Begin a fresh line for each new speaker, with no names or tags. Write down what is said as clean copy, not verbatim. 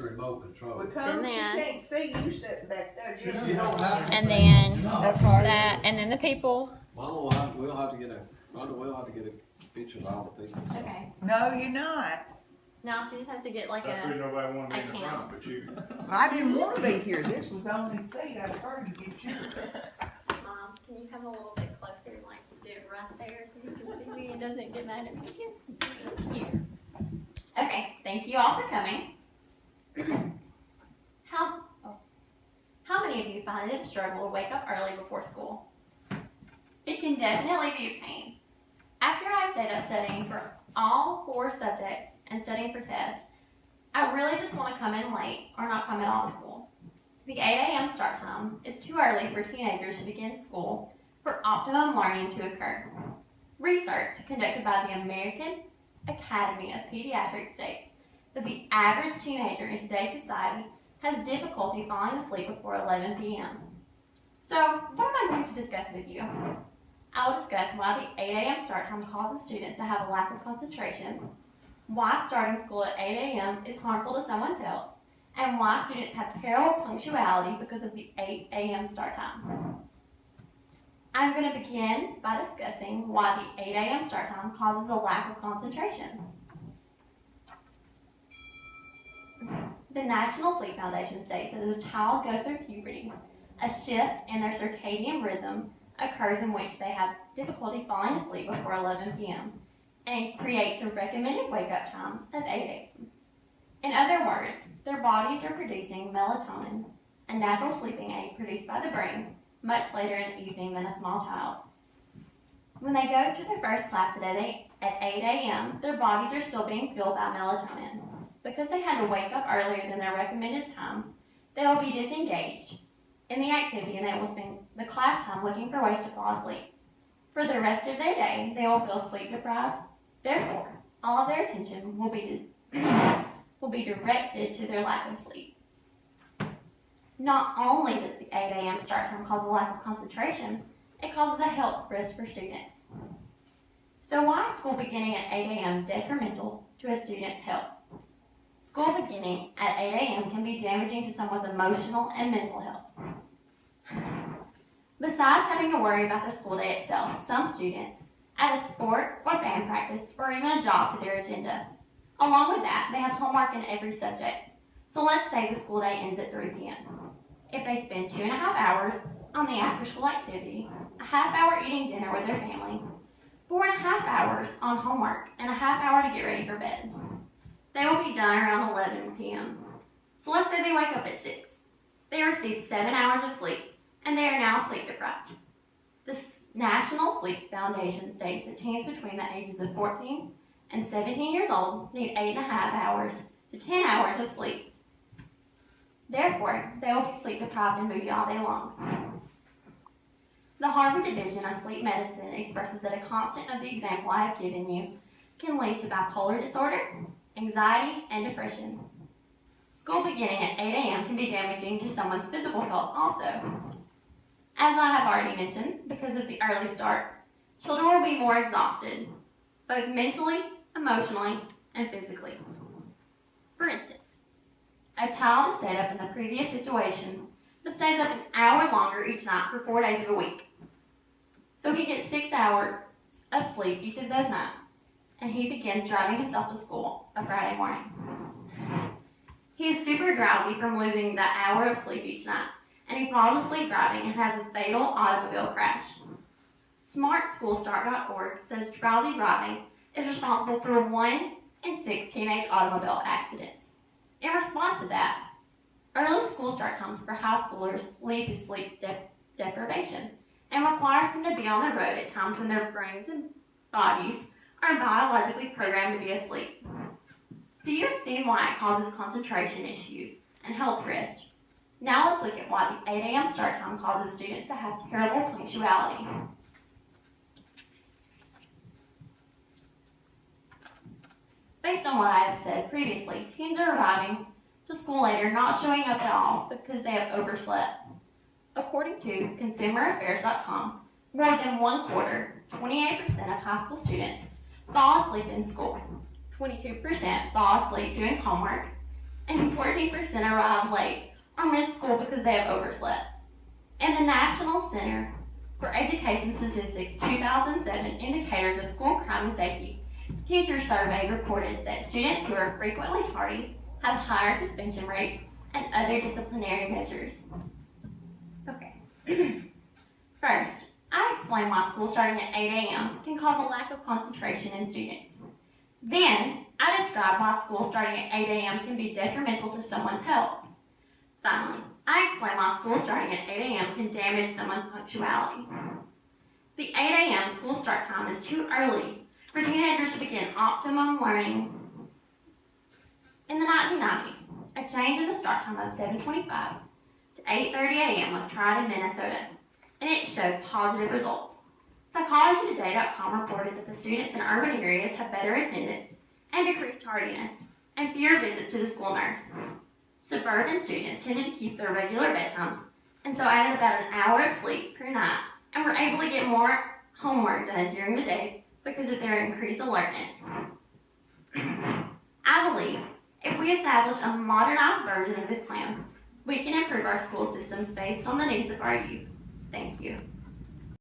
the remote control.
Because
Then
she can't
this.
see you sitting back there.
You don't have to
And
say-
then
No.
That's right.
that, and then the people.
Mama we'll have to get a picture of all the people.
Okay.
No, you're not.
No, she just has to get like
That's the reason nobody wanted me in the
I can't.
front, but you.
I didn't want to be here. This was the only seat I started to get yours.
Mom, can you come a little bit closer and like sit right there so you can see me and doesn't get mad at me again? Here. Okay, thank you all for coming. How many of you find it a struggle to wake up early before school? It can definitely be a pain. After I've stayed up studying for all 4 subjects and studying for tests, I really just want to come in late or not come at all to school. The 8 a.m. start time is too early for teenagers to begin school for optimum learning to occur. Research conducted by the American Academy of Pediatrics states that the average teenager in today's society has difficulty falling asleep before 11 p.m. So, what am I going to discuss with you? I will discuss why the 8 a.m. start time causes students to have a lack of concentration, why starting school at 8 a.m. is harmful to someone's health, and why students have terrible punctuality because of the 8 a.m. start time. I'm going to begin by discussing why the 8 a.m. start time causes a lack of concentration. The National Sleep Foundation states that as a child goes through puberty, a shift in their circadian rhythm occurs in which they have difficulty falling asleep before 11 p.m. and creates a recommended wake-up time of 8 a.m. In other words, their bodies are producing melatonin, a natural sleeping aid produced by the brain, much later in the evening than a small child. When they go to their first class at 8 a.m., their bodies are still being fueled by melatonin. Because they had to wake up earlier than their recommended time, they will be disengaged in the activity and they will spend the class time looking for ways to fall asleep. For the rest of their day, they will feel sleep deprived. Therefore, all of their attention will be directed to their lack of sleep. Not only does the 8 a.m. start time cause a lack of concentration, it causes a health risk for students. So why is school beginning at 8 a.m. detrimental to a student's health? School beginning at 8 a.m. can be damaging to someone's emotional and mental health. Besides having to worry about the school day itself, some students add a sport or band practice or even a job to their agenda. Along with that, they have homework in every subject. So let's say the school day ends at 3 p.m. If they spend 2.5 hours on the after-school activity, a half hour eating dinner with their family, 4.5 hours on homework, and a half hour to get ready for bed, they will be done around 11 p.m. So let's say they wake up at 6. They received 7 hours of sleep, and they are now sleep deprived. The National Sleep Foundation states that teens between the ages of 14 and 17 years old need 8.5 hours to 10 hours of sleep. Therefore, they will be sleep deprived and moody all day long. The Harvard Division of Sleep Medicine expresses that a constant of the example I have given you can lead to bipolar disorder, anxiety, and depression. School beginning at 8 a.m. can be damaging to someone's physical health also. As I have already mentioned, because of the early start, children will be more exhausted, both mentally, emotionally, and physically. For instance, a child has stayed up in the previous situation, but stays up an hour longer each night for 4 days of a week. So he gets 6 hours of sleep each of those nights, and he begins driving himself to school a Friday morning. He is super drowsy from losing that hour of sleep each night, and he falls asleep driving and has a fatal automobile crash. SmartSchoolStart.org says drowsy driving is responsible for 1 in 6 teenage automobile accidents. In response to that, early school start times for high schoolers lead to sleep deprivation and requires them to be on the road at times when their brains and bodies are biologically programmed to be asleep. So you have seen why it causes concentration issues and health risks. Now let's look at why the 8 a.m. start time causes students to have terrible punctuality. Based on what I have said previously, teens are arriving to school later, not showing up at all because they have overslept. According to ConsumerAffairs.com, more than 1/4, 28% of high school students fall asleep in school. 22% fall asleep doing homework, and 14% arrive late or miss school because they have overslept. In the National Center for Education Statistics 2007 Indicators of School Crime and Safety Teacher Survey reported that students who are frequently tardy have higher suspension rates and other disciplinary measures. Okay. First, I explain why school starting at 8 a.m. can cause a lack of concentration in students. Then, I describe why school starting at 8 a.m. can be detrimental to someone's health. Finally, I explain why school starting at 8 a.m. can damage someone's punctuality. The 8 a.m. school start time is too early for teenagers to begin optimum learning. In the 1990s, a change in the start time of 7:25 to 8:30 a.m. was tried in Minnesota, and it showed positive results. PsychologyToday.com reported that the students in urban areas have better attendance and decreased tardiness and fewer visits to the school nurse. Suburban students tended to keep their regular bedtimes and so added about an hour of sleep per night and were able to get more homework done during the day because of their increased alertness. I believe if we establish a modernized version of this plan, we can improve our school systems based on the needs of our youth. Thank you.